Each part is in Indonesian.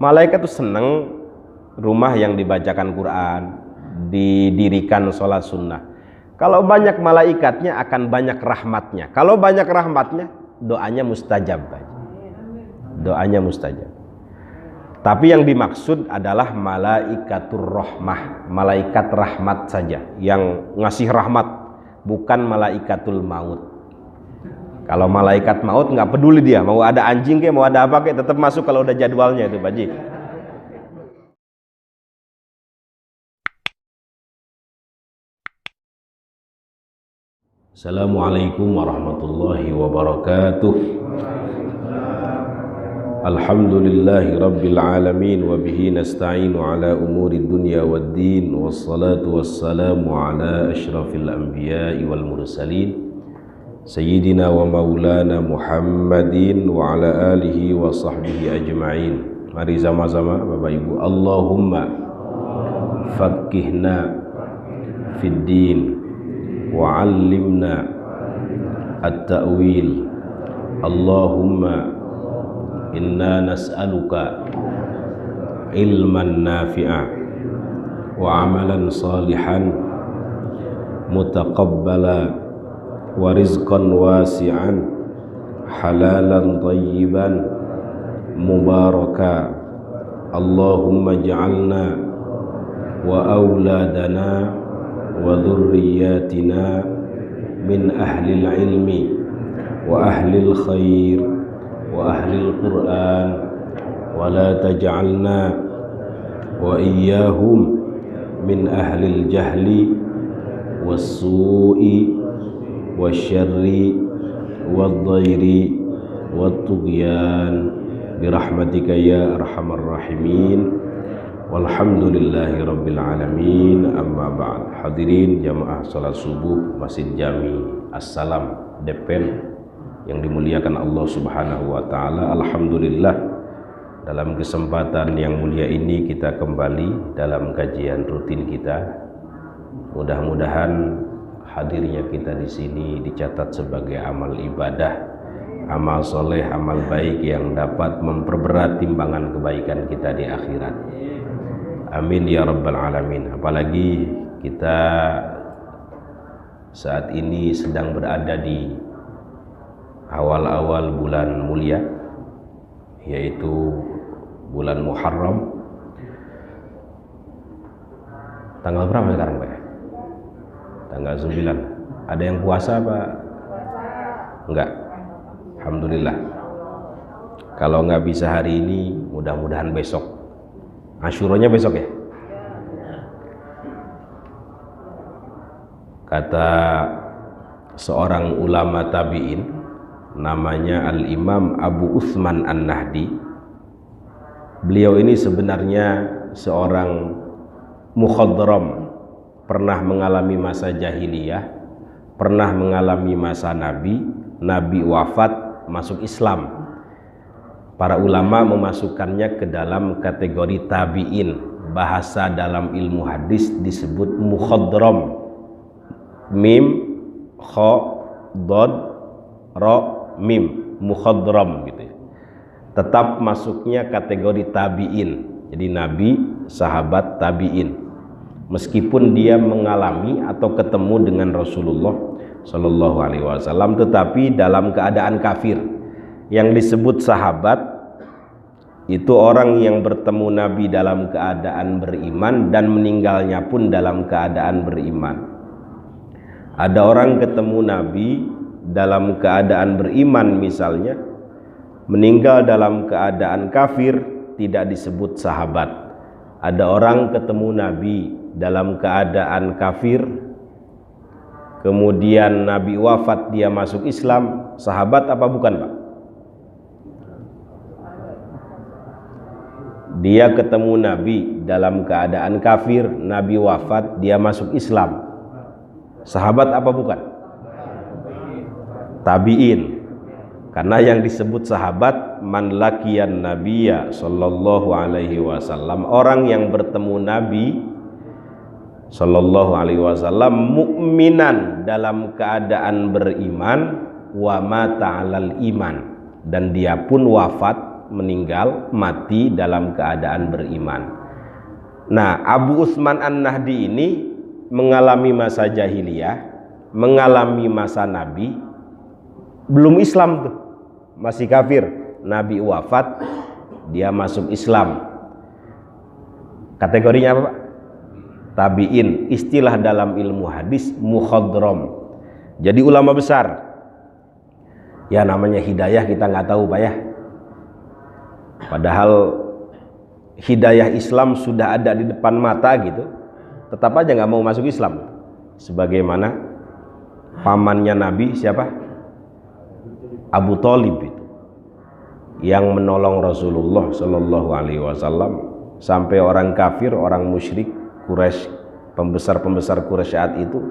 Malaikat itu senang rumah yang dibacakan Quran, didirikan sholat sunnah. Kalau banyak malaikatnya akan banyak rahmatnya. Kalau banyak rahmatnya, doanya mustajab. Doanya mustajab. Tapi yang dimaksud adalah malaikatur rahmah, malaikat rahmat saja yang ngasih rahmat, bukan malaikatul maut. Kalau malaikat maut nggak peduli dia, mau ada anjing kayak mau ada apa kayak tetap masuk kalau udah jadwalnya itu, Pak Ji. Assalamualaikum warahmatullahi wabarakatuh. Alhamdulillahi rabbil alamin wa bihi nasta'inu ala umuri dunya waddin, wassalatu wassalamu ala ashrafil anbiya'i wal mursalin sayyidina wa maulana Muhammadin wa ala alihi wa sahbihi ajma'in. Mari sama-sama Bapak Ibu, Allahumma faqqihna fid din wa 'allimna at-ta'wil. Allahumma inna nas'aluka ilman nafi'a wa amalan salihan mutaqabbala wa rizqan wasi'an halalan tayyiban mubaraka. Allahumma ja'alna wa awladana wa dhurriyyatina min ahlil ilmi wa ahlil khair wa ahlil Qur'an wa la taj'alna wa iyyahum min ahlil jahli was-su'i wasyarri wad-dhairi wat-tughyan birahmatika ya arhamar rahimin walhamdulillahi rabbil alamin. Amma ba'd. Hadirin jamaah salat subuh Masjid Jami Assalam Depen yang dimuliakan Allah Subhanahu wa taala. Alhamdulillah, dalam kesempatan yang mulia ini kita kembali dalam kajian rutin kita. Mudah-mudahan hadirnya kita di sini dicatat sebagai amal ibadah, amal soleh, amal baik yang dapat memperberat timbangan kebaikan kita di akhirat. Amin ya rabbal alamin. Apalagi kita saat ini sedang berada di awal-awal bulan mulia, yaitu bulan Muharram. Tanggal berapa sekarang Pak? Tanggal 9. Ada yang puasa Pak? Enggak. Alhamdulillah. Kalau nggak bisa hari ini, mudah-mudahan besok. Asyuranya besok ya? Kata seorang ulama tabi'in, namanya Al-Imam Abu Uthman An-Nahdi. Beliau ini sebenarnya seorang mukhadram, pernah mengalami masa jahiliyah, pernah mengalami masa Nabi wafat, masuk Islam. Para ulama memasukkannya ke dalam kategori tabi'in. Bahasa dalam ilmu hadis disebut mukhadram. Mim, kha, dod, ra, mim, mukhadram gitu ya. Tetap masuknya kategori tabi'in. Jadi nabi, sahabat, tabi'in. Meskipun dia mengalami atau ketemu dengan Rasulullah Shallallahu Alaihi Wasallam, tetapi dalam keadaan kafir. Yang disebut sahabat itu orang yang bertemu Nabi dalam keadaan beriman dan meninggalnya pun dalam keadaan beriman. Ada orang ketemu Nabi dalam keadaan beriman misalnya, meninggal dalam keadaan kafir, tidak disebut sahabat. Ada orang ketemu Nabi dalam keadaan kafir, kemudian Nabi wafat, dia masuk Islam, sahabat apa bukan Pak? Dia ketemu Nabi dalam keadaan kafir, Nabi wafat, dia masuk Islam, sahabat apa bukan? Tabi'in. Karena yang disebut sahabat man laqiyan nabiyya sallallahu alaihi wasallam, orang yang bertemu Nabi sallallahu alaihi wasallam mukminan, dalam keadaan beriman, wa mata 'alal iman, dan dia pun wafat meninggal mati dalam keadaan beriman. Nah, Abu Utsman An-Nahdi ini mengalami masa jahiliyah, mengalami masa Nabi, belum Islam tuh, masih kafir. Nabi wafat, dia masuk Islam. Kategorinya apa Pak? Tabi'in. Istilah dalam ilmu hadis mukhadram. Jadi ulama besar. Ya namanya hidayah kita nggak tahu Pak ya. Padahal hidayah Islam sudah ada di depan mata gitu, tetap aja nggak mau masuk Islam. Sebagaimana pamannya Nabi siapa? Abu Thalib itu, yang menolong Rasulullah Shallallahu Alaihi Wasallam sampai orang kafir, orang musyrik Quraisy, pembesar-pembesar Quraisy saat itu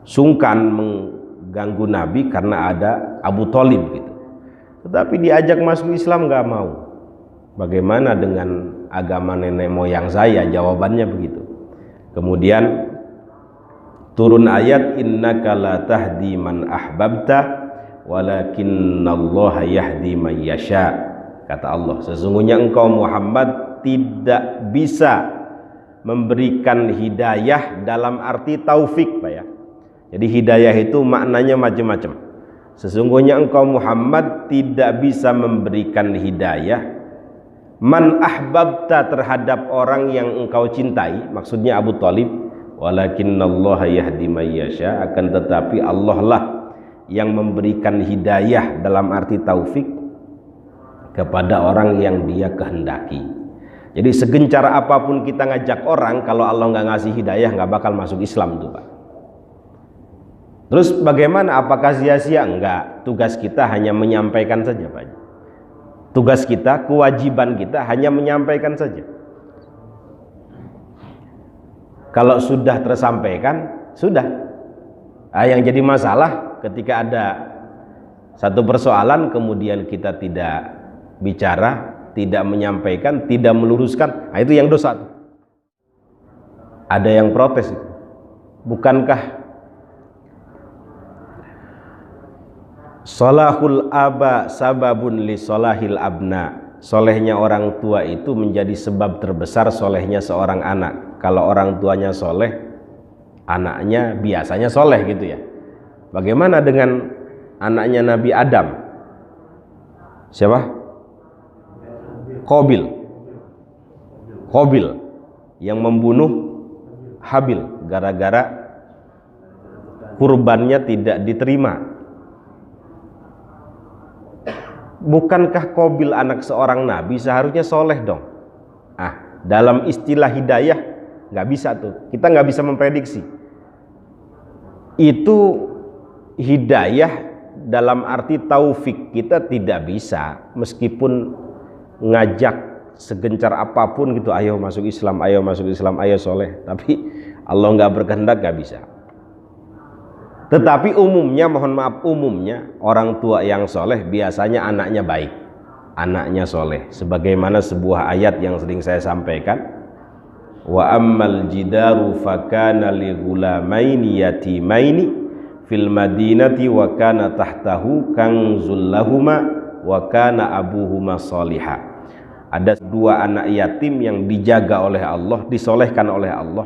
sungkan mengganggu Nabi karena ada Abu Thalib gitu. Tetapi diajak masuk Islam nggak mau. Bagaimana dengan agama nenek moyang saya? Jawabannya begitu. Kemudian turun ayat innaka la tahdi man ahbabta walakinnallaha yahdi man yasha. Kata Allah, sesungguhnya engkau Muhammad tidak bisa memberikan hidayah dalam arti taufik Pak ya. Jadi hidayah itu maknanya macam-macam. Sesungguhnya engkau Muhammad tidak bisa memberikan hidayah man ahbabta terhadap orang yang engkau cintai, maksudnya Abu Thalib, walakinnallaha yahdi man yasha, akan tetapi Allah lah yang memberikan hidayah dalam arti taufik kepada orang yang dia kehendaki. Jadi segencar apapun kita ngajak orang, kalau Allah nggak ngasih hidayah nggak bakal masuk Islam tuh Pak. Terus bagaimana? Apakah sia-sia? Enggak. Tugas kita hanya menyampaikan saja Pak. Tugas kita, kewajiban kita hanya menyampaikan saja. Kalau sudah tersampaikan, sudah. Yang jadi masalah ketika ada satu persoalan kemudian kita tidak bicara, tidak menyampaikan, tidak meluruskan, itu yang dosa. Ada yang protes. Bukankah solahul aba sababun li solahil abna, solehnya orang tua itu menjadi sebab terbesar solehnya seorang anak. Kalau orang tuanya soleh, anaknya biasanya soleh gitu ya. Bagaimana dengan anaknya Nabi Adam? Siapa? Qabil yang membunuh Habil gara-gara kurbannya tidak diterima. Bukankah Qabil anak seorang nabi seharusnya soleh dong? Dalam istilah hidayah nggak bisa tuh, kita nggak bisa memprediksi. Itu hidayah dalam arti taufik kita tidak bisa, meskipun ngajak segencar apapun gitu, ayo masuk Islam, ayo masuk Islam, ayo soleh. Tapi Allah nggak berkehendak nggak bisa. Tetapi umumnya, mohon maaf, umumnya orang tua yang soleh biasanya anaknya baik, anaknya soleh. Sebagaimana sebuah ayat yang sering saya sampaikan, wa ammal jidaru fakana li ghulamaini yatimaini fil madinati wa kana tahtahu kanzul lahuma wa kana abuhuma salihah. Ada dua anak yatim yang dijaga oleh Allah, disolehkan oleh Allah,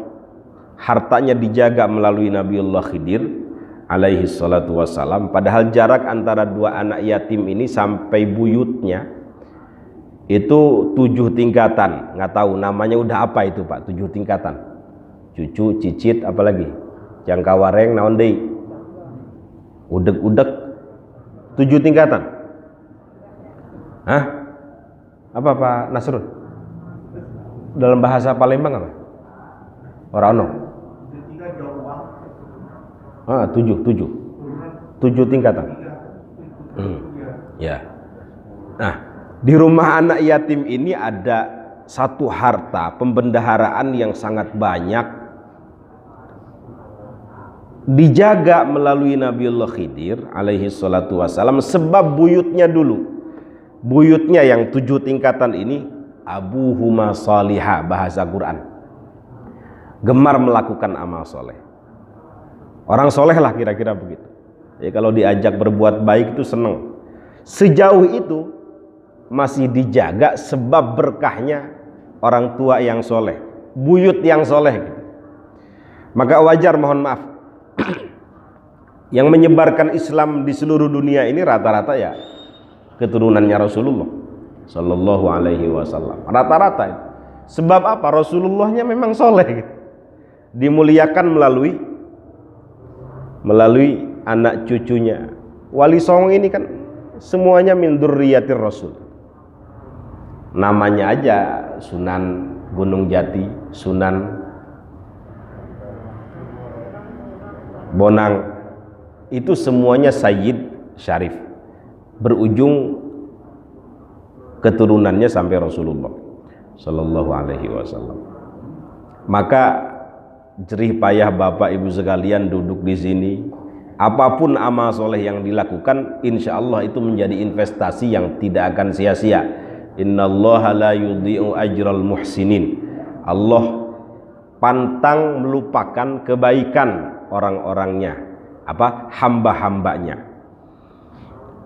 hartanya dijaga melalui Nabiullah Khidir alaihi salatu wassalam. Padahal jarak antara dua anak yatim ini sampai buyutnya itu 7 tingkatan. Nggak tahu namanya udah apa itu Pak, 7 tingkatan. Cucu, cicit, apalagi jangkawareng, naon deui, udeg-udeg, 7 tingkatan. Apa Pak Nasrul? Dalam bahasa Palembang apa? Ora ono. 7 tingkatan. Ya. Nah, di rumah anak yatim ini ada satu harta pembendaharaan yang sangat banyak, dijaga melalui Nabiullah Khidir alaihi salatu wassalam, sebab buyutnya dulu, buyutnya yang 7 tingkatan ini abuhuma salihah, bahasa Quran, gemar melakukan amal soleh. Orang soleh lah kira-kira begitu. Jadi kalau diajak berbuat baik itu senang. Sejauh itu masih dijaga sebab berkahnya orang tua yang soleh, buyut yang soleh gitu. Maka wajar, mohon maaf, yang menyebarkan Islam di seluruh dunia ini rata-rata ya keturunannya Rasulullah Sallallahu Alaihi Wasallam, rata-rata itu. Sebab apa? Rasulullahnya memang soleh gitu. Dimuliakan melalui anak cucunya. Wali Songo ini kan semuanya min dzurriyyatir Rasul. Namanya aja Sunan Gunung Jati, Sunan Bonang, itu semuanya Sayyid Syarif, berujung keturunannya sampai Rasulullah Sallallahu Alaihi Wasallam. Maka jerih payah Bapak Ibu sekalian duduk di sini, apapun amal soleh yang dilakukan, insya Allah itu menjadi investasi yang tidak akan sia-sia. Innallaha la yudhi'u ajral muhsinin. Allah pantang melupakan kebaikan orang-orangnya, hamba-hambanya.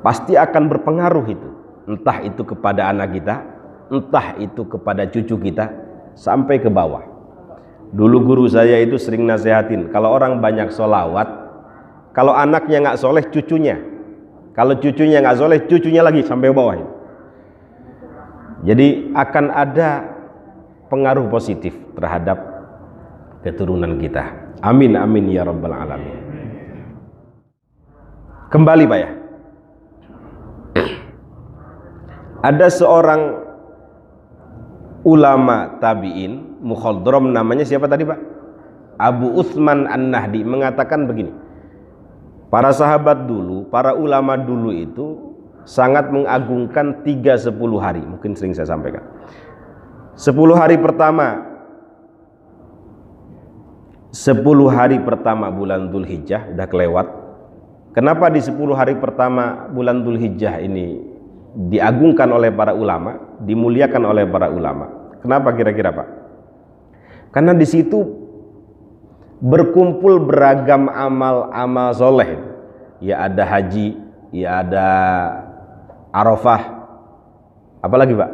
Pasti akan berpengaruh itu, entah itu kepada anak kita, entah itu kepada cucu kita, sampai ke bawah. Dulu guru saya itu sering nasihatin, kalau orang banyak sholawat, kalau anaknya nggak soleh, cucunya, kalau cucunya nggak soleh, cucunya lagi sampai bawah itu. Jadi akan ada pengaruh positif terhadap keturunan kita. Amin amin ya rabbal alamin. Kembali Pak ya, ada seorang ulama tabi'in mukhadram, namanya siapa tadi Pak? Abu Utsman An-Nahdi, mengatakan begini, para sahabat dulu, para ulama dulu itu sangat mengagungkan 3-10 hari. Mungkin sering saya sampaikan, 10 hari pertama bulan Dzulhijjah udah kelewat. Kenapa di 10 hari pertama bulan Dzulhijjah ini diagungkan oleh para ulama, dimuliakan oleh para ulama? Kenapa kira-kira Pak? Karena di situ berkumpul beragam amal-amal soleh. Ya ada haji, ya ada Arafah, apalagi Pak?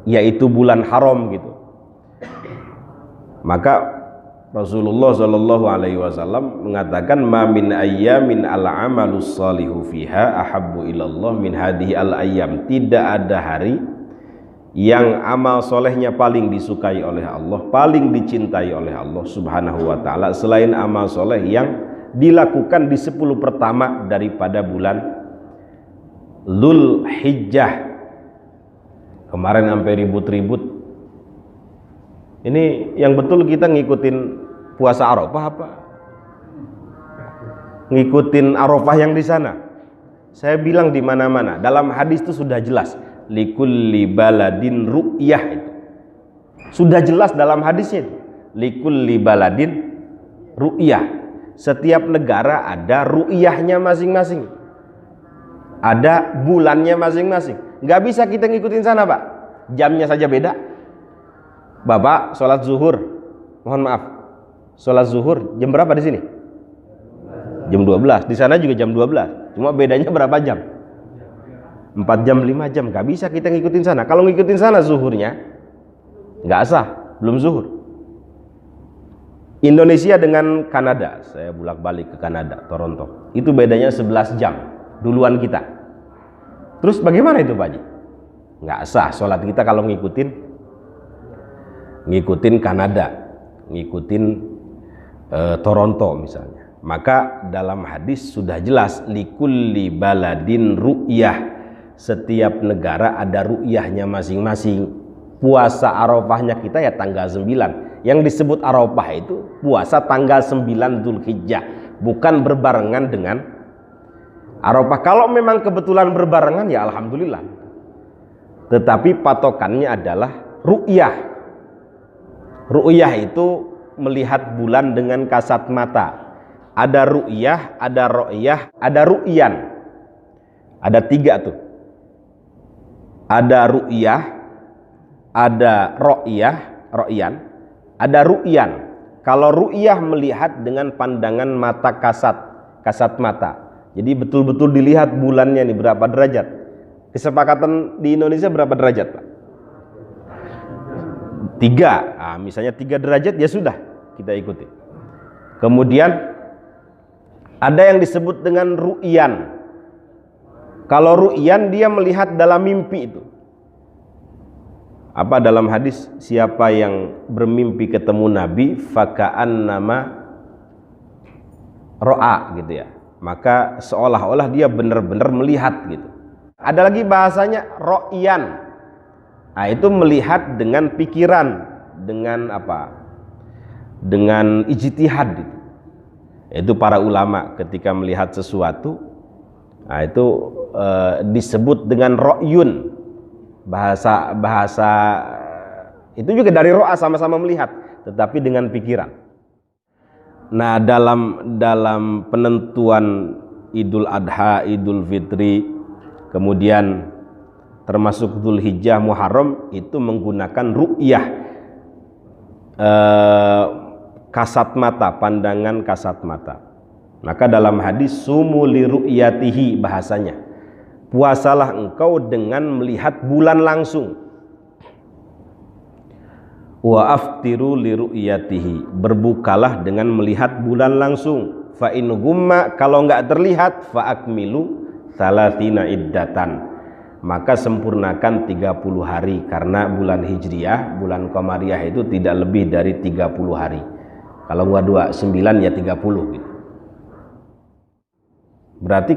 Yaitu bulan haram gitu. Maka Rasulullah Shallallahu Alaihi Wasallam mengatakan, ma min ayyamin al amalus salihu fiha ahabbu ilallah min hadihi al ayyam. Tidak ada hari yang amal solehnya paling disukai oleh Allah, paling dicintai oleh Allah Subhanahu wa Ta'ala, selain amal soleh yang dilakukan di 10 pertama daripada bulan Dzulhijjah. Kemarin sampai ribut-ribut. Ini yang betul kita ngikutin puasa Arafah apa? Ngikutin Arafah yang di sana? Saya bilang di mana-mana. Dalam hadis itu sudah jelas, likulli baladin ru'yah itu. Sudah jelas dalam hadisnya itu. Likulli baladin ru'yah. Setiap negara ada ru'yahnya masing-masing. Ada bulannya masing-masing. Nggak bisa kita ngikutin sana Pak, jamnya saja beda. Bapak sholat zuhur, mohon maaf, sholat zuhur jam berapa di sini? Jam 12. Di sana juga jam 12. Cuma bedanya berapa jam? 4 jam, 5 jam. Nggak bisa kita ngikutin sana. Kalau ngikutin sana zuhurnya nggak sah, belum zuhur. Indonesia dengan Kanada, saya bolak-balik ke Kanada, Toronto, itu bedanya 11 jam duluan kita. Terus bagaimana itu Pak Haji? Nggak sah sholat kita kalau ngikutin Kanada, ngikutin Toronto misalnya. Maka dalam hadis sudah jelas, likulli baladin ru'yah. Setiap negara ada ru'yahnya masing-masing. Puasa Arafahnya kita ya tanggal 9. Yang disebut Arafah itu puasa tanggal 9 Dzulhijjah, bukan berbarengan dengan Arafah. Kalau memang kebetulan berbarengan ya alhamdulillah. Tetapi patokannya adalah ru'yah. Ru'yah itu melihat bulan dengan kasat mata. Ada ru'yah, ada ro'yah, ada ru'yan. Ada 3 tuh. Ada ru'yah, ada ro'yan, ada ru'yan. Kalau ru'yah melihat dengan pandangan mata kasat mata. Jadi betul-betul dilihat bulannya nih berapa derajat. Kesepakatan di Indonesia berapa derajat, Pak? 3. Nah, misalnya 3 derajat ya sudah, kita ikuti. Kemudian ada yang disebut dengan ru'yan. Kalau ru'yan dia melihat dalam mimpi itu. Apa dalam hadis, siapa yang bermimpi ketemu Nabi faka'annama ro'a gitu ya, maka seolah-olah dia benar-benar melihat gitu. Ada lagi bahasanya ro'yan. Nah, itu melihat dengan pikiran, dengan apa? Dengan ijtihad gitu. Itu para ulama ketika melihat sesuatu, nah itu disebut dengan ro'yun. Bahasa itu juga dari ro'a, sama-sama melihat, tetapi dengan pikiran. Nah, dalam penentuan Idul Adha, Idul Fitri, kemudian termasuk Dzulhijjah, Muharram, itu menggunakan ru'yah, kasat mata, pandangan kasat mata. Maka dalam hadis sumu li ru'yatihi, bahasanya puasalah engkau dengan melihat bulan langsung. Wa aftiru li ru'yatihi, berbukalah dengan melihat bulan langsung. Fa in gumma, kalau enggak terlihat, fa akmilu salatina iddatan, maka sempurnakan 30 hari, karena bulan Hijriyah, bulan Qamariyah itu tidak lebih dari 30 hari. Kalau enggak 29 ya 30 gitu. Berarti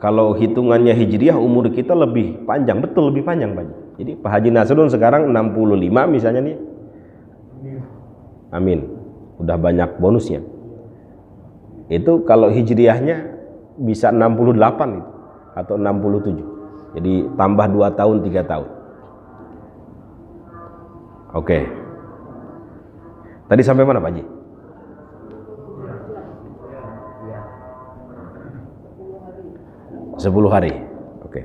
kalau hitungannya Hijriyah, umur kita lebih panjang, betul lebih panjang Pak. Jadi Pak Haji Nasrun sekarang 65 misalnya nih. Amin. Udah banyak bonusnya. Itu kalau Hijriyahnya bisa 68 itu, atau 67. Jadi tambah 2 tahun, 3 tahun. Oke. Tadi sampai mana Pak Haji? 10 hari. Oke.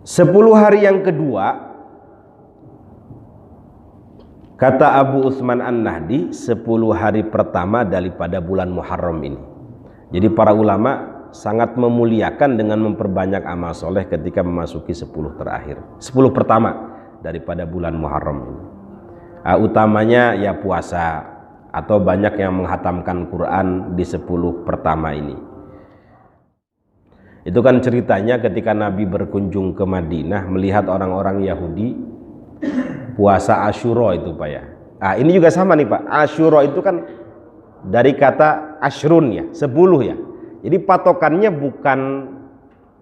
10 hari yang kedua, kata Abu Utsman An-Nahdi, 10 hari pertama daripada bulan Muharram ini. Jadi para ulama sangat memuliakan dengan memperbanyak amal soleh ketika memasuki 10 terakhir, 10 pertama daripada bulan Muharram ini. Utamanya ya puasa, atau banyak yang menghatamkan Quran di 10 pertama ini. Itu kan ceritanya ketika Nabi berkunjung ke Madinah, melihat orang-orang Yahudi puasa Asyura itu Pak ya. Ini juga sama nih Pak. Asyura itu kan dari kata ashrun ya, 10 ya. Jadi patokannya bukan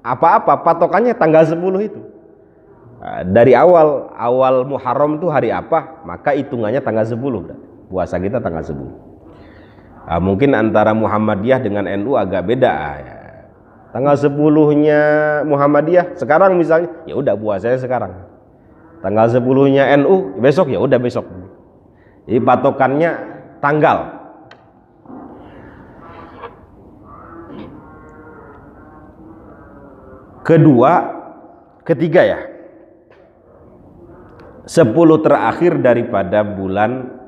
apa-apa, patokannya tanggal 10 itu. Dari awal Muharram itu hari apa, maka hitungannya tanggal 10 berarti. Puasa kita tanggal 10. Mungkin antara Muhammadiyah dengan NU agak beda ya. Tanggal 10-nya Muhammadiyah sekarang misalnya, ya udah puasanya sekarang. Tanggal 10-nya NU besok, ya udah besok. Jadi patokannya tanggal. Ketiga ya. 10 terakhir daripada bulan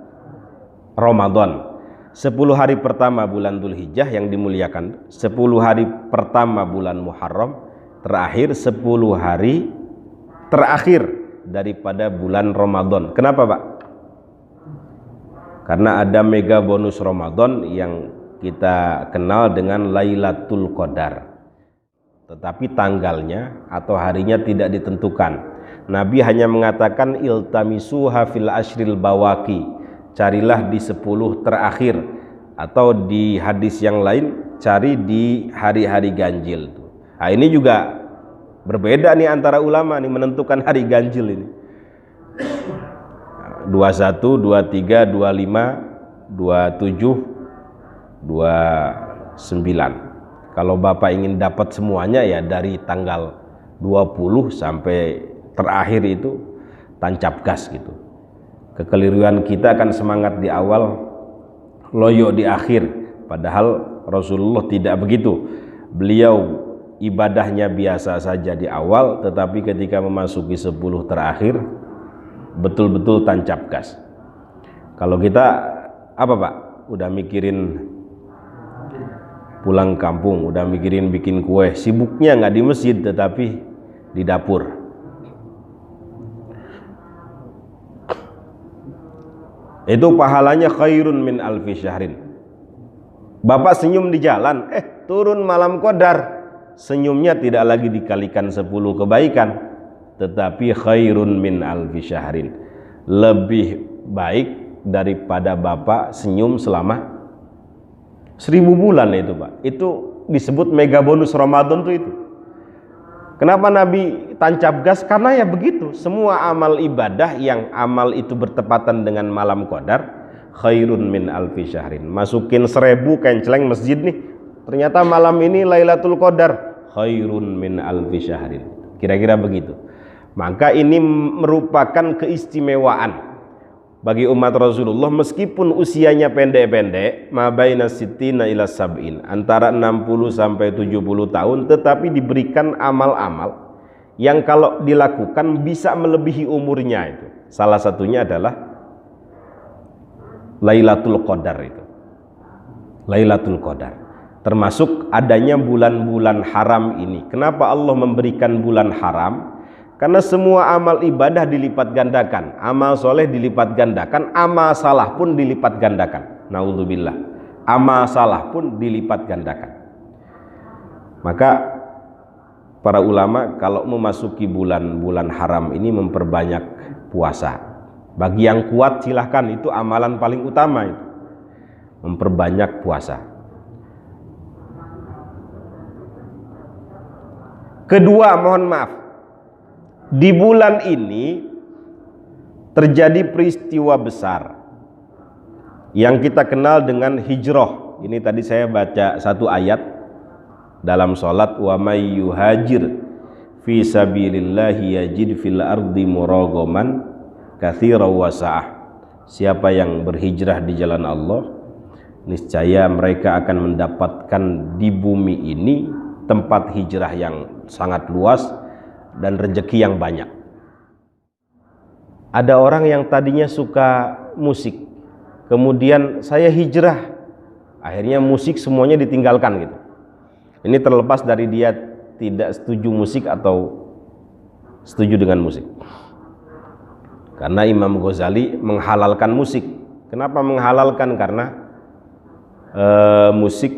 Ramadan. 10 hari pertama bulan Dzulhijjah yang dimuliakan, 10 hari pertama bulan Muharram, terakhir 10 hari terakhir daripada bulan Ramadan. Kenapa Pak? Karena ada mega bonus Ramadan yang kita kenal dengan Lailatul Qadar, tetapi tanggalnya atau harinya tidak ditentukan. Nabi hanya mengatakan iltamisuha fil ashril bawaki, carilah di 10 terakhir, atau di hadis yang lain cari di hari-hari ganjil. Ini juga berbeda nih antara ulama nih menentukan hari ganjil ini. 21, 23, 25, 27, 29. Kalau Bapak ingin dapat semuanya ya dari tanggal 20 sampai terakhir itu tancap gas gitu. Kekeliruan kita kan semangat di awal, loyo di akhir. Padahal Rasulullah tidak begitu. Beliau ibadahnya biasa saja di awal, tetapi ketika memasuki 10 terakhir betul-betul tancap gas. Kalau kita apa Pak? Udah mikirin pulang kampung udah mikirin bikin kue, sibuknya nggak di masjid tetapi di dapur. Itu pahalanya khairun min alfi syahrin. Bapak senyum di jalan, turun malam qadar, senyumnya tidak lagi dikalikan 10 kebaikan, tetapi khairun min alfi syahrin, lebih baik daripada Bapak senyum selama 1000 bulan. Itu Pak, itu disebut mega bonus Ramadan tuh itu. Kenapa Nabi tancap gas? Karena ya begitu, semua amal ibadah yang amal itu bertepatan dengan malam qadar khairun min alfi syahrin. Masukin 1000 kenceleng masjid nih, ternyata malam ini Lailatul Qadar, khairun min alfi syahrin. Kira-kira begitu. Maka ini merupakan keistimewaan bagi umat Rasulullah, meskipun usianya pendek-pendek, mabaina sittina ila sab'in, antara 60 sampai 70 tahun, tetapi diberikan amal-amal yang kalau dilakukan bisa melebihi umurnya. Itu salah satunya adalah Lailatul Qadar. Itu Lailatul Qadar termasuk adanya bulan-bulan haram ini. Kenapa Allah memberikan bulan haram? Karena semua amal ibadah dilipat gandakan, amal soleh dilipat gandakan, amal salah pun dilipat gandakan. Naudzubillah, amal salah pun dilipat gandakan. Maka para ulama kalau memasuki bulan-bulan haram ini memperbanyak puasa. Bagi yang kuat silahkan, itu amalan paling utama itu, memperbanyak puasa. Kedua, mohon maaf, di bulan ini terjadi peristiwa besar yang kita kenal dengan hijrah. Ini tadi saya baca satu ayat dalam sholat, wa may yuhajir fi sabilillahi yajid fil ardi muragaman katsiran wa sa'ah. Siapa yang berhijrah di jalan Allah, niscaya mereka akan mendapatkan di bumi ini tempat hijrah yang sangat luas dan rezeki yang banyak. Ada orang yang tadinya suka musik, kemudian saya hijrah, akhirnya musik semuanya ditinggalkan gitu. Ini terlepas dari dia tidak setuju musik atau setuju dengan musik. Karena Imam Ghazali menghalalkan musik. Kenapa menghalalkan? Karena musik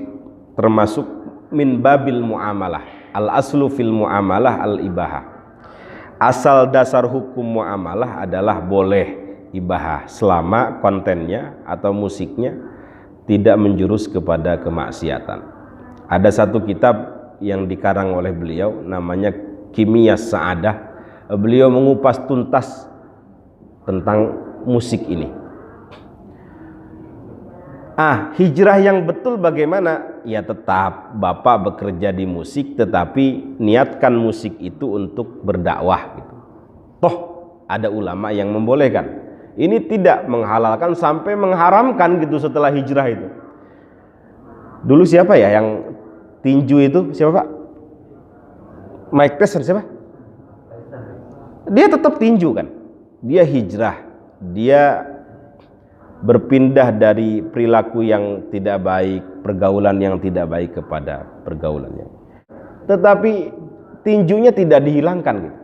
termasuk min babil muamalah. Al-aslu fil muamalah al-ibahah. Asal dasar hukum muamalah adalah boleh ibahah selama kontennya atau musiknya tidak menjurus kepada kemaksiatan. Ada satu kitab yang dikarang oleh beliau namanya Kimiyas Sa'adah. Beliau mengupas tuntas tentang musik ini. Hijrah yang betul bagaimana? Ya tetap Bapak bekerja di musik, tetapi niatkan musik itu untuk berdakwah gitu. Toh ada ulama yang membolehkan. Ini tidak menghalalkan sampai mengharamkan gitu setelah hijrah itu. Dulu siapa ya yang tinju itu? Siapa Pak? Mike Tyson siapa? Dia tetap tinju kan? Dia hijrah. Dia berpindah dari perilaku yang tidak baik, pergaulan yang tidak baik kepada pergaulan yang. Tetapi tinjunya tidak dihilangkan gitu.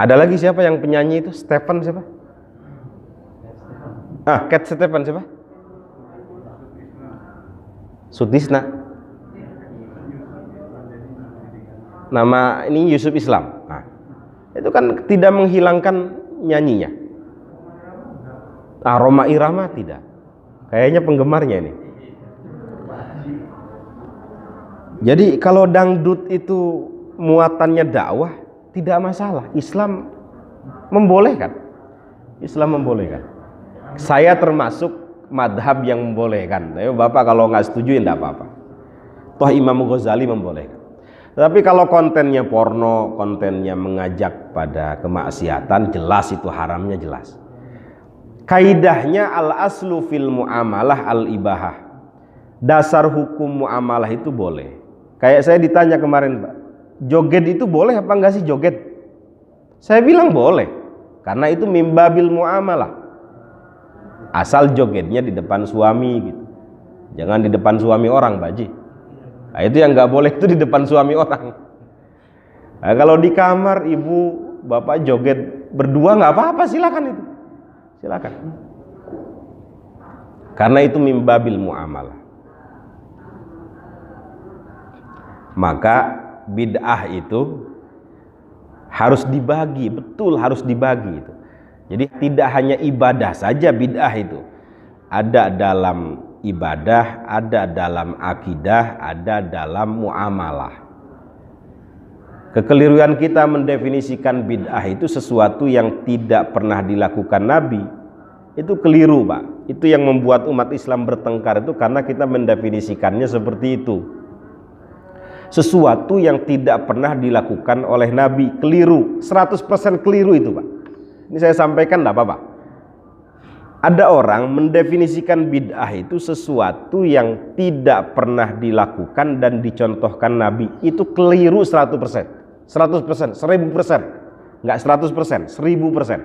Ada lagi siapa yang penyanyi itu? Stephen siapa? Cat Stephen siapa? Sutisna. Nama ini Yusuf Islam. Itu kan tidak menghilangkan nyanyinya. Roma Irama tidak. Kayaknya penggemarnya ini. Jadi kalau dangdut itu muatannya dakwah, tidak masalah. Islam membolehkan. Islam membolehkan. Saya termasuk madhab yang membolehkan. Bapak kalau nggak setuju ya tidak apa-apa. Toh Imam Ghazali membolehkan. Tapi kalau kontennya porno, kontennya mengajak pada kemaksiatan, jelas itu haramnya jelas. Kaidahnya al-aslu fil muamalah al-ibahah. Dasar hukum muamalah itu boleh. Kayak saya ditanya kemarin Pak, joget itu boleh apa enggak sih joget? Saya bilang boleh, karena itu mimbabil muamalah. Asal jogetnya di depan suami gitu. Jangan di depan suami orang, Pak Haji. Nah, itu yang nggak boleh, itu di depan suami orang. Nah, kalau di kamar ibu bapak joget berdua nggak apa-apa, silakan itu, silakan. Karena itu mimbabil muamalah. Maka bid'ah itu harus dibagi, betul harus dibagi itu. Jadi tidak hanya ibadah saja bid'ah itu. Ada dalam ibadah, ada dalam akidah, ada dalam muamalah. Kekeliruan kita mendefinisikan bid'ah itu sesuatu yang tidak pernah dilakukan Nabi. Itu keliru, Pak. Itu yang membuat umat Islam bertengkar itu karena kita mendefinisikannya seperti itu. Sesuatu yang tidak pernah dilakukan oleh Nabi, keliru, 100% keliru itu, Pak. Ini saya sampaikan enggak apa-apa. Ada orang mendefinisikan bid'ah itu sesuatu yang tidak pernah dilakukan dan dicontohkan Nabi. Itu keliru 100%, 100%, 1000%. Enggak 100%, 1000%.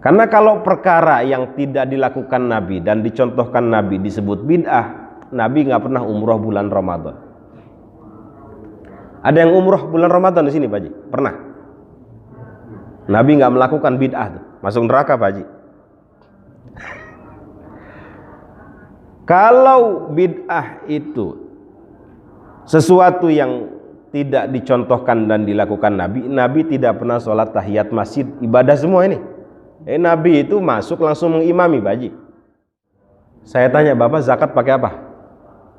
Karena kalau perkara yang tidak dilakukan Nabi dan dicontohkan Nabi disebut bid'ah, Nabi nggak pernah umroh bulan Ramadan. Ada yang umroh bulan Ramadan di sini, Pak Haji? Pernah? Nabi nggak melakukan bid'ah tuh. Masuk neraka, Pak Haji. Kalau bid'ah itu sesuatu yang tidak dicontohkan dan dilakukan Nabi, Nabi tidak pernah sholat tahiyat masjid, ibadah semua ini. Nabi itu masuk langsung mengimami, Pak Haji. Saya tanya, Bapak zakat pakai apa,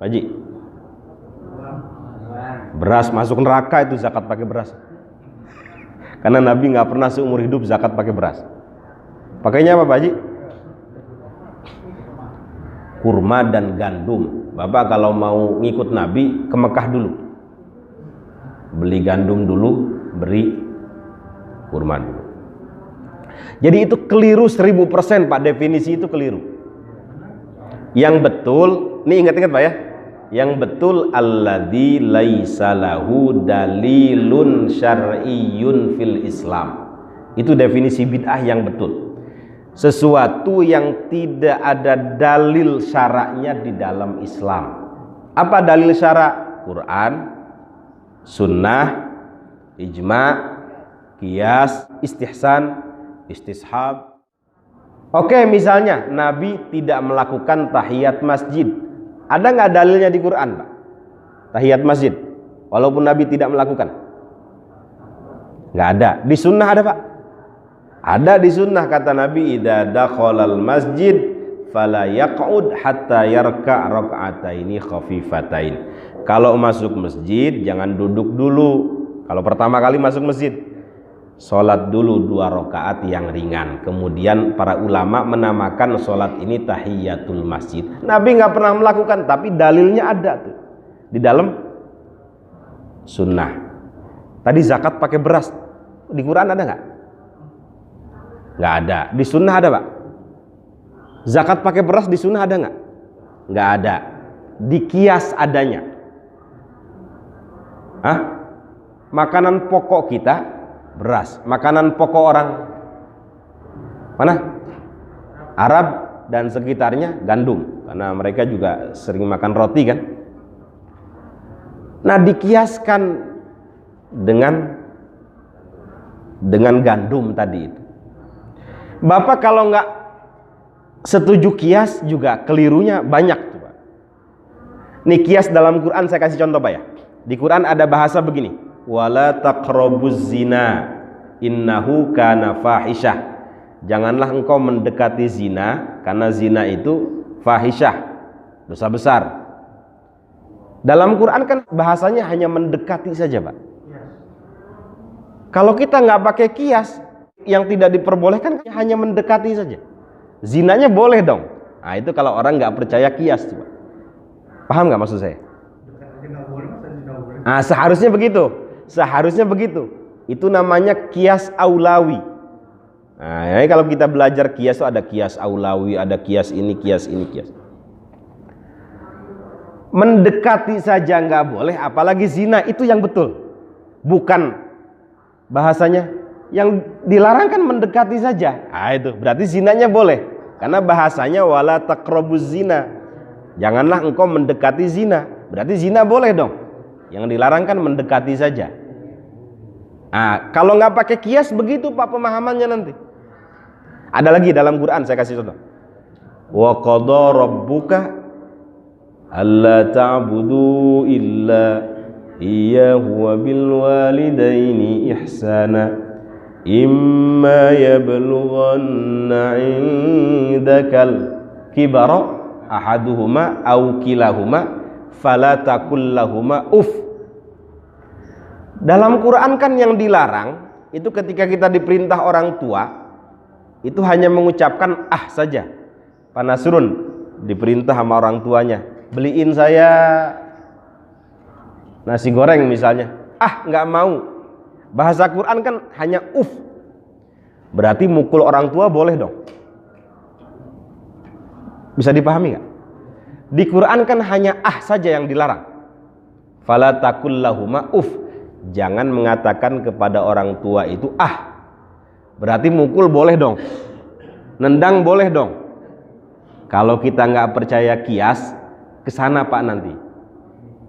Pak Haji? Beras. Masuk neraka itu zakat pakai beras. Karena Nabi nggak pernah seumur hidup zakat pakai beras. Pakainya apa, Pak Haji? Kurma dan gandum. Bapak kalau mau ngikut Nabi ke Mekah dulu, beli gandum dulu, beri kurma dulu. Jadi itu keliru 1000%, Pak. Definisi itu keliru. Yang betul, nih ingat-ingat, Pak ya. Yang betul, alladzi laisa lahu dalilun syar'iyyun fil Islam. Itu definisi bid'ah yang betul. Sesuatu yang tidak ada dalil syaraknya di dalam Islam. Apa dalil syarak? Quran, sunnah, ijma', qiyas, istihsan, istishab. Oke, misalnya Nabi tidak melakukan tahiyat masjid. Ada nggak dalilnya di Quran, Pak? Tahiyat masjid, walaupun Nabi tidak melakukan. Nggak ada. Di sunnah ada, Pak? Ada di sunnah, kata Nabi, idza dakhalal masjid fala yaq'ud hatta yarka' rak'ataini khafifatain. Kalau masuk masjid jangan duduk dulu. Kalau pertama kali masuk masjid, sholat dulu 2 rakaat yang ringan. Kemudian para ulama menamakan sholat ini tahiyatul masjid. Nabi nggak pernah melakukan, tapi dalilnya ada tuh di dalam sunnah. Tadi zakat pakai beras, di Quran ada nggak? Nggak ada. Di sunnah ada, Pak? Zakat pakai beras di sunnah ada nggak? Nggak ada. Di kias adanya. Hah? Makanan pokok kita beras. Makanan pokok orang mana? Arab dan sekitarnya gandum, karena mereka juga sering makan roti kan. Nah, dikiaskan dengan gandum tadi itu. Bapak kalau nggak setuju kias juga kelirunya banyak tuh, Pak. Nih kias dalam Quran saya kasih contoh, Pak ya. Di Quran ada bahasa begini, wala taqrabuz zina innahu kana fahisyah. Janganlah engkau mendekati zina, karena zina itu fahisyah, dosa besar. Dalam Quran kan bahasanya hanya mendekati saja, Pak. Kalau kita nggak pakai kias, yang tidak diperbolehkan hanya mendekati saja. Zinanya boleh dong. Nah, itu kalau orang nggak percaya kias, Pak. Paham nggak maksud saya? Nah, seharusnya begitu. Seharusnya begitu. Itu namanya kias aulawi. Nah, ini kalau kita belajar kias itu ada kias aulawi, ada kias ini, kias ini, kias. Mendekati saja nggak boleh, apalagi zina, itu yang betul. Bukan bahasanya yang dilarang kan mendekati saja. Nah, itu berarti zinanya boleh. Karena bahasanya wala taqrabuz zina. Janganlah engkau mendekati zina. Berarti zina boleh dong. Yang dilarang kan mendekati saja. Nah, kalau nggak pakai kias begitu Pak pemahamannya nanti. Ada lagi dalam Quran, saya kasih contoh. Wa qadha rabbuka alla ta'budu illa iyyahu wa bil walidaini ihsana imma yablughanna 'indakal kibara ahaduhuma aw kilahuma fala taqul lahumā uff. Dalam Quran kan yang dilarang itu ketika kita diperintah orang tua itu hanya mengucapkan ah saja. Pak Nasrun diperintah sama orang tuanya, beliin saya nasi goreng misalnya, ah nggak mau. Bahasa Quran kan hanya uff. Berarti mukul orang tua boleh dong. Bisa dipahami nggak? Di Quran kan hanya ah saja yang dilarang. Fala taqul lahumā uff. Jangan mengatakan kepada orang tua itu ah. Berarti mukul boleh dong. Nendang boleh dong. Kalau kita nggak percaya kias, ke sana Pak nanti.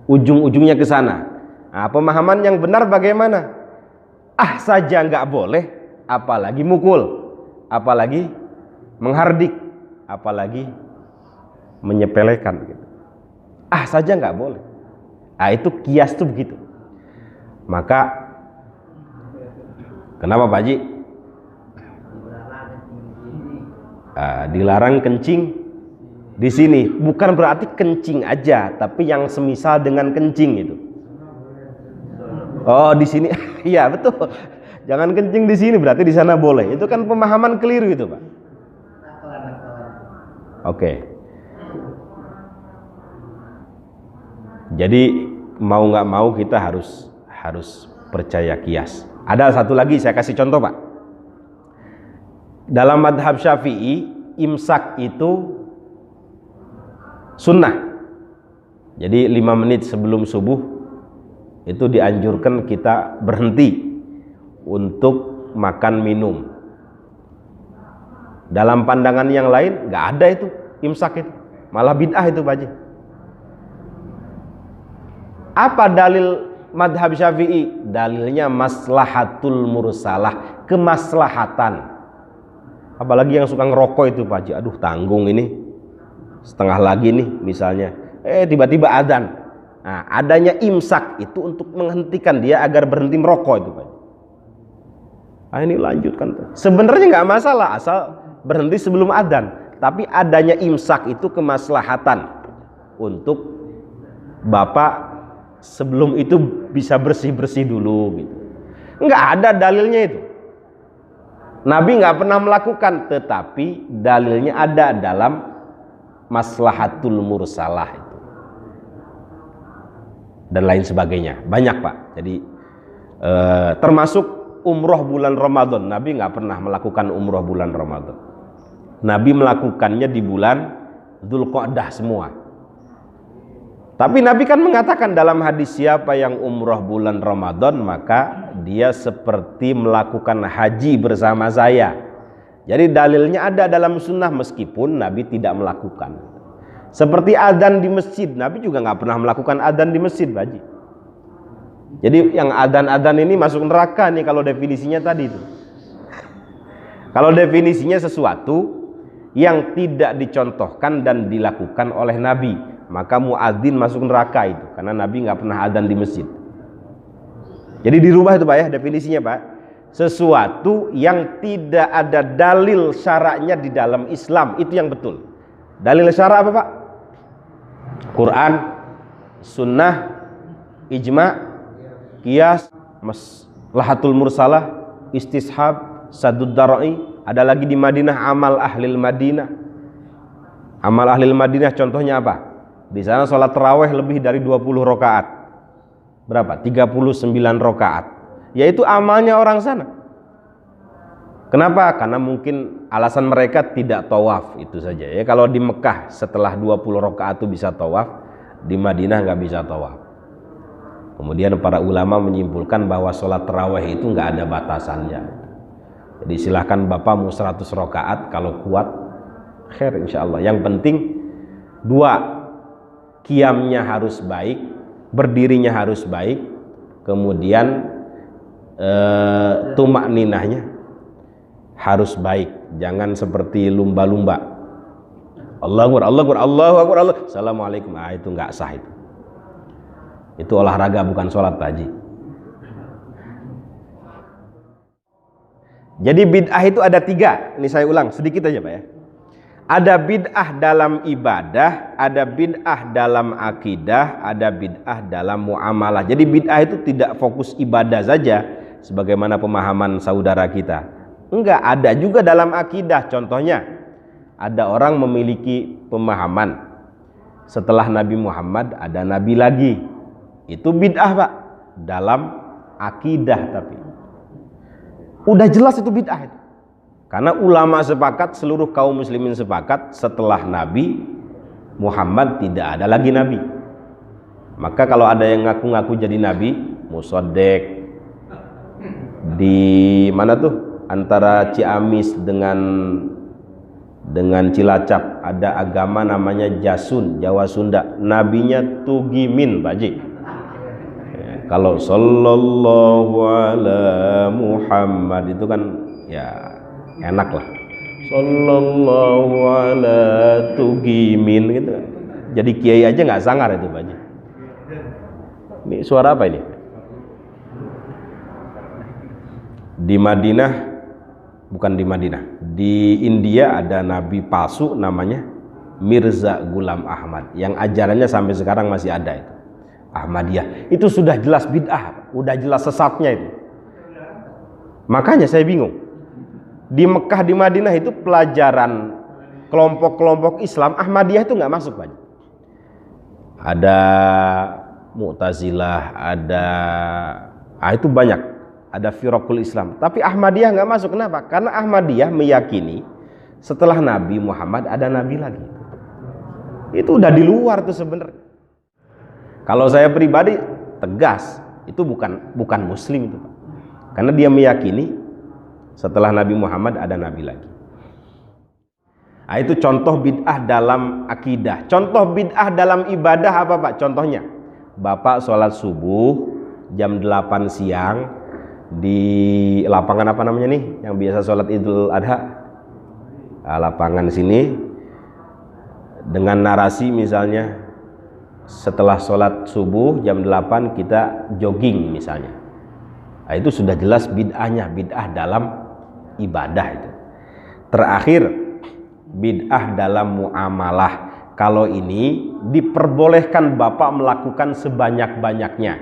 Ujung-ujungnya ke sana. Nah, pemahaman yang benar bagaimana? Ah saja nggak boleh, apalagi mukul, apalagi menghardik, apalagi menyepelekan gitu. Ah saja nggak boleh. Ah itu kias tuh begitu. Maka kenapa Pak Haji? Dilarang kencing di sini bukan berarti kencing aja, tapi yang semisal dengan kencing itu. Oh di sini, iya betul. Jangan kencing di sini, berarti di sana boleh. Itu kan pemahaman keliru itu Pak. Oke. Jadi mau nggak mau kita harus percaya kias. Ada satu lagi saya kasih contoh Pak. Dalam madhab Syafi'i imsak itu sunnah. Jadi 5 menit sebelum subuh itu dianjurkan kita berhenti untuk makan minum. Dalam pandangan yang lain nggak ada itu imsak itu, malah bid'ah itu Pak Haji. Apa dalil madhab Syafi'i? Dalilnya maslahatul mursalah, kemaslahatan. Apalagi yang suka ngerokok itu Pak Haji, aduh tanggung ini, setengah lagi nih misalnya, tiba-tiba adzan. Nah, adanya imsak itu untuk menghentikan dia agar berhenti merokok itu Pak Haji. Ah ini lanjutkan. Sebenarnya nggak masalah asal berhenti sebelum adzan, tapi adanya imsak itu kemaslahatan untuk bapak sebelum itu bisa bersih-bersih dulu gitu. Nggak ada dalilnya itu. Nabi nggak pernah melakukan, tetapi dalilnya ada dalam maslahatul mursalah itu dan lain sebagainya. Banyak Pak. Jadi termasuk umroh bulan Ramadan. Nabi nggak pernah melakukan umroh bulan Ramadan. Nabi melakukannya di bulan Dzulqa'dah semua. Tapi Nabi kan mengatakan dalam hadis, siapa yang umroh bulan Ramadan maka dia seperti melakukan haji bersama saya. Jadi dalilnya ada dalam sunnah meskipun Nabi tidak melakukan. Seperti adzan di masjid, Nabi juga nggak pernah melakukan adzan di masjid Pak Haji. Jadi yang adzan-adzan ini masuk neraka nih kalau definisinya tadi itu. Kalau definisinya sesuatu yang tidak dicontohkan dan dilakukan oleh Nabi, maka muadzin masuk neraka itu, karena Nabi nggak pernah adzan di masjid. Jadi dirubah itu Pak ya definisinya Pak. Sesuatu yang tidak ada dalil syaraknya di dalam Islam, itu yang betul. Dalil syarak apa Pak? Quran, sunnah, ijma', qiyas, maslahatul mursalah, istishab, sadud darai. Ada lagi di Madinah amal ahlil Madinah. Amal ahlil Madinah contohnya apa? Di sana sholat tarawih lebih dari 20 rakaat. Berapa? 39 rakaat. Yaitu amalnya orang sana. Kenapa? Karena mungkin alasan mereka tidak tawaf, itu saja ya. Kalau di Mekah setelah 20 rakaat itu bisa tawaf, di Madinah nggak bisa tawaf. Kemudian para ulama menyimpulkan bahwa sholat tarawih itu nggak ada batasannya. Jadi silahkan Bapak mau 100 rakaat kalau kuat, khair insya Allah. Yang penting 2, qiyamnya harus baik, berdirinya harus baik, kemudian tumak ninahnya harus baik, jangan seperti lumba-lumba. Allahu Akbar, Allahu Akbar, Allahu Akbar, Allah. Assalamualaikum. Itu nggak sah itu. Itu olahraga bukan sholat, Pak Haji. Jadi bid'ah itu ada 3. Ini saya ulang sedikit aja, Pak ya. Ada bid'ah dalam ibadah, ada bid'ah dalam akidah, ada bid'ah dalam muamalah. Jadi bid'ah itu tidak fokus ibadah saja sebagaimana pemahaman saudara kita. Enggak, ada juga dalam akidah. Contohnya, ada orang memiliki pemahaman setelah Nabi Muhammad ada nabi lagi. Itu bid'ah, Pak, dalam akidah. Tapi udah jelas itu bid'ah itu. Karena ulama sepakat, seluruh kaum muslimin sepakat, setelah Nabi Muhammad tidak ada lagi nabi. Maka kalau ada yang ngaku-ngaku jadi nabi, musoddek di mana tuh antara Ciamis dengan Cilacap ada agama namanya Jasun, Jawa Sunda, nabinya Tugimin, Pak Haji. Kalau sallallahu ala Muhammad itu kan ya enak lah, sallallahu ala Tugimin gitu. Jadi kiai aja nggak sangar itu, Pak Haji. Ini suara apa ini? Di Madinah, bukan di Madinah, di India ada nabi palsu namanya Mirza Ghulam Ahmad yang ajarannya sampai sekarang masih ada itu, Ahmadiyah. Itu sudah jelas bid'ah, udah jelas sesatnya itu. Makanya saya bingung. Di Mekah, di Madinah itu pelajaran kelompok-kelompok Islam Ahmadiyah itu nggak masuk, Pak. Ada Mu'tazilah, ada itu banyak, ada Firaqul Islam. Tapi Ahmadiyah nggak masuk. Kenapa? Karena Ahmadiyah meyakini setelah Nabi Muhammad ada nabi lagi. Itu udah di luar tuh sebenarnya. Kalau saya pribadi tegas, itu bukan muslim itu, Pak. Karena dia meyakini setelah Nabi Muhammad ada nabi lagi. Itu contoh bid'ah dalam akidah. Contoh bid'ah dalam ibadah apa, Pak? Contohnya, Bapak sholat subuh jam 8 siang di lapangan apa namanya nih yang biasa sholat Idul Adha, lapangan sini, dengan narasi misalnya setelah sholat subuh jam 8 kita jogging misalnya. Itu sudah jelas bid'ahnya, bid'ah dalam ibadah itu. Terakhir, bid'ah dalam muamalah. Kalau ini diperbolehkan Bapak melakukan sebanyak-banyaknya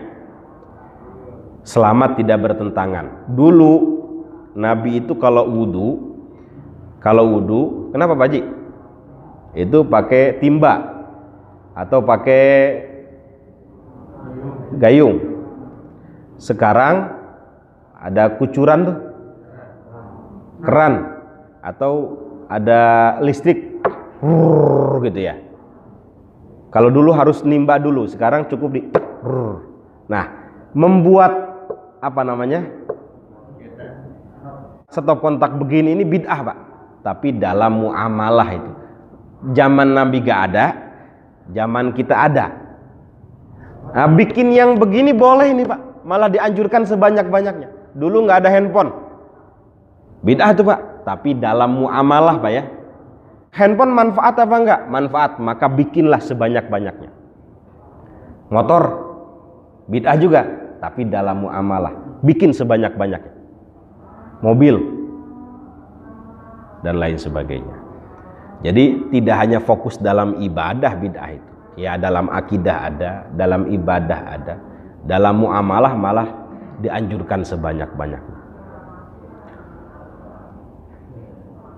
selama tidak bertentangan. Dulu Nabi itu kalau wudu, kenapa, Pak Haji? Itu pakai timba atau pakai gayung. Sekarang ada kucuran tuh, keran, atau ada listrik gitu ya. Kalau dulu harus nimba dulu, sekarang cukup di nah, membuat apa namanya stop kontak begini ini bid'ah, Pak. Tapi dalam muamalah itu zaman Nabi gak ada, zaman kita ada. Nah, bikin yang begini boleh nih, Pak, malah dianjurkan sebanyak-banyaknya. Dulu nggak ada handphone, bid'ah tuh, Pak. Tapi dalam muamalah, Pak ya, handphone manfaat apa enggak? Manfaat, maka bikinlah sebanyak-banyaknya. Motor bid'ah juga, tapi dalam muamalah bikin sebanyak-banyaknya. Mobil dan lain sebagainya. Jadi tidak hanya fokus dalam ibadah bid'ah itu. Ya, dalam akidah ada, dalam ibadah ada, dalam muamalah malah dianjurkan sebanyak-banyaknya.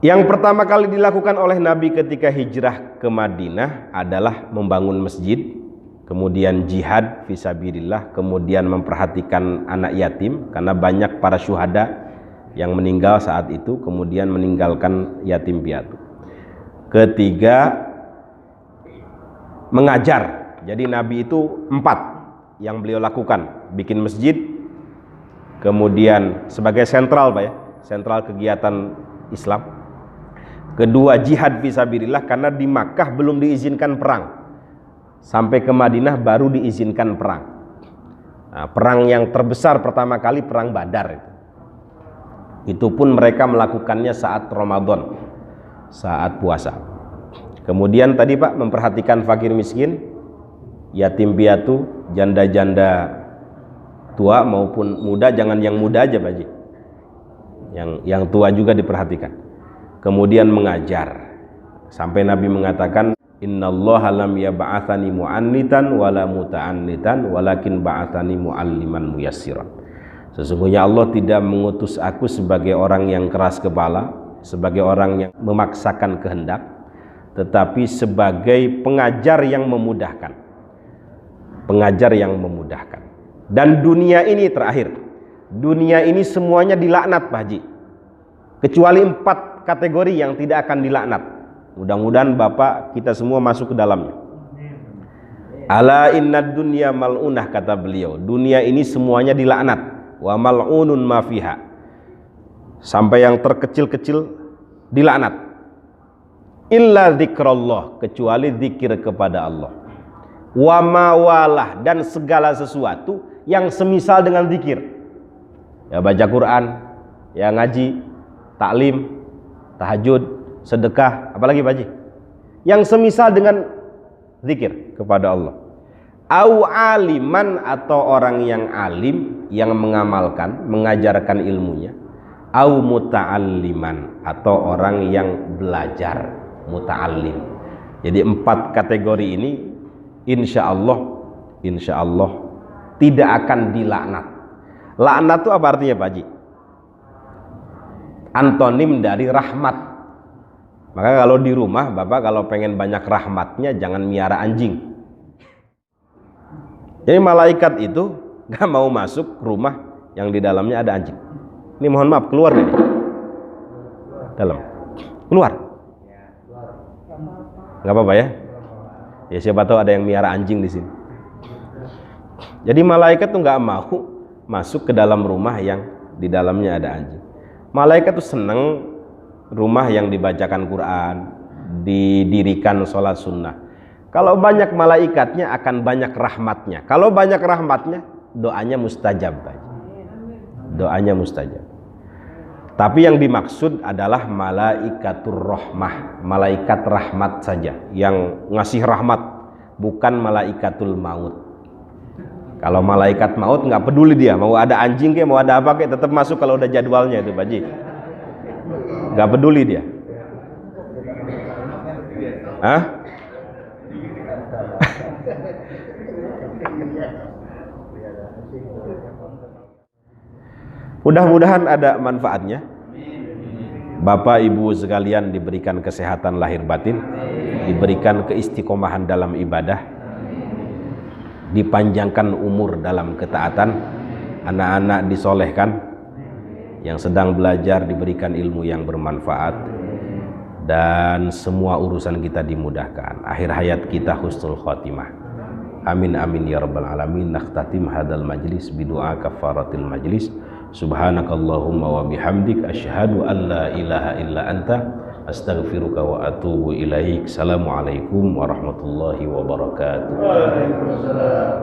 Yang pertama kali dilakukan oleh Nabi ketika hijrah ke Madinah adalah membangun masjid, kemudian jihad fisabilillah, kemudian memperhatikan anak yatim karena banyak para syuhada yang meninggal saat itu, kemudian meninggalkan yatim piatu. Ketiga, mengajar. Jadi Nabi itu 4 yang beliau lakukan: bikin masjid, kemudian sebagai sentral, Pak ya, sentral kegiatan Islam. Kedua, jihad fisabilillah karena di Makkah belum diizinkan perang. sampai ke Madinah baru diizinkan perang. Nah, perang yang terbesar pertama kali perang Badar. Itu pun mereka melakukannya saat Ramadan, saat puasa. Kemudian tadi Pak, memperhatikan fakir miskin, yatim piatu, janda-janda tua maupun muda, jangan yang muda aja Pak Haji, yang tua juga diperhatikan. Kemudian mengajar, sampai Nabi mengatakan, innallaha lam yab'atsani mu'annitan wala muta'annitan walakin ba'atsani mu'alliman muyassiran. Sesungguhnya Allah tidak mengutus aku sebagai orang yang keras kepala, sebagai orang yang memaksakan kehendak, tetapi sebagai pengajar yang memudahkan. Pengajar yang memudahkan. Dan dunia ini terakhir, dunia ini semuanya dilaknat Pak Haji, kecuali 4 kategori yang tidak akan dilaknat. Mudah-mudahan Bapak kita semua masuk ke dalamnya. Ala innad dunya mal'unah, kata beliau, dunia ini semuanya dilaknat. Wa mal'unun ma fiha, sampai yang terkecil-kecil dilaknat. Illa dzikrullah, kecuali zikir kepada Allah. Wa mawalah, dan segala sesuatu yang semisal dengan zikir. Ya baca Quran, ya ngaji, taklim, tahajud, sedekah, apalagi Pak Haji, yang semisal dengan zikir kepada Allah. Au aliman, atau orang yang alim yang mengamalkan, mengajarkan ilmunya. Au muta'alliman, atau orang yang belajar, muta'allim. Jadi 4 kategori ini insya Allah tidak akan dilaknat. Laknat itu apa artinya Pak Haji? Antonim dari rahmat. Maka kalau di rumah Bapak kalau pengen banyak rahmatnya, jangan miara anjing. Jadi malaikat itu gak mau masuk rumah yang di dalamnya ada anjing. Ini mohon maaf, keluar nih. Dalam. Keluar. Gak apa-apa ya? Ya siapa tahu ada yang miara anjing di sini. Jadi malaikat tuh gak mau masuk ke dalam rumah yang di dalamnya ada anjing. Malaikat tuh seneng rumah yang dibacakan Quran, didirikan sholat sunnah. Kalau banyak malaikatnya akan banyak rahmatnya. Kalau banyak rahmatnya, doanya mustajab. Doanya mustajab. Tapi yang dimaksud adalah malaikatur rahmah, malaikat rahmat saja yang ngasih rahmat, bukan malaikatul maut. Kalau malaikat maut nggak peduli dia, mau ada anjing kayak mau ada apa kayak tetap masuk kalau udah jadwalnya itu Pak Haji. Nggak peduli dia. Hah? Mudah-mudahan ada manfaatnya. Bapak Ibu sekalian diberikan kesehatan lahir batin, diberikan keistiqomahan dalam ibadah, dipanjangkan umur dalam ketaatan, anak-anak disolehkan, yang sedang belajar diberikan ilmu yang bermanfaat, dan semua urusan kita dimudahkan, akhir hayat kita husnul khotimah. Amin amin ya rabbal alamin. Nakhtatim hadal majlis bidu'a kafaratil majlis. Subhanakallahumma wa bihamdik, asyhadu an la ilaha illa anta, astaghfiruka wa atubu ilaik. Assalamualaikum warahmatullahi wabarakatuh. Waalaikumsalam.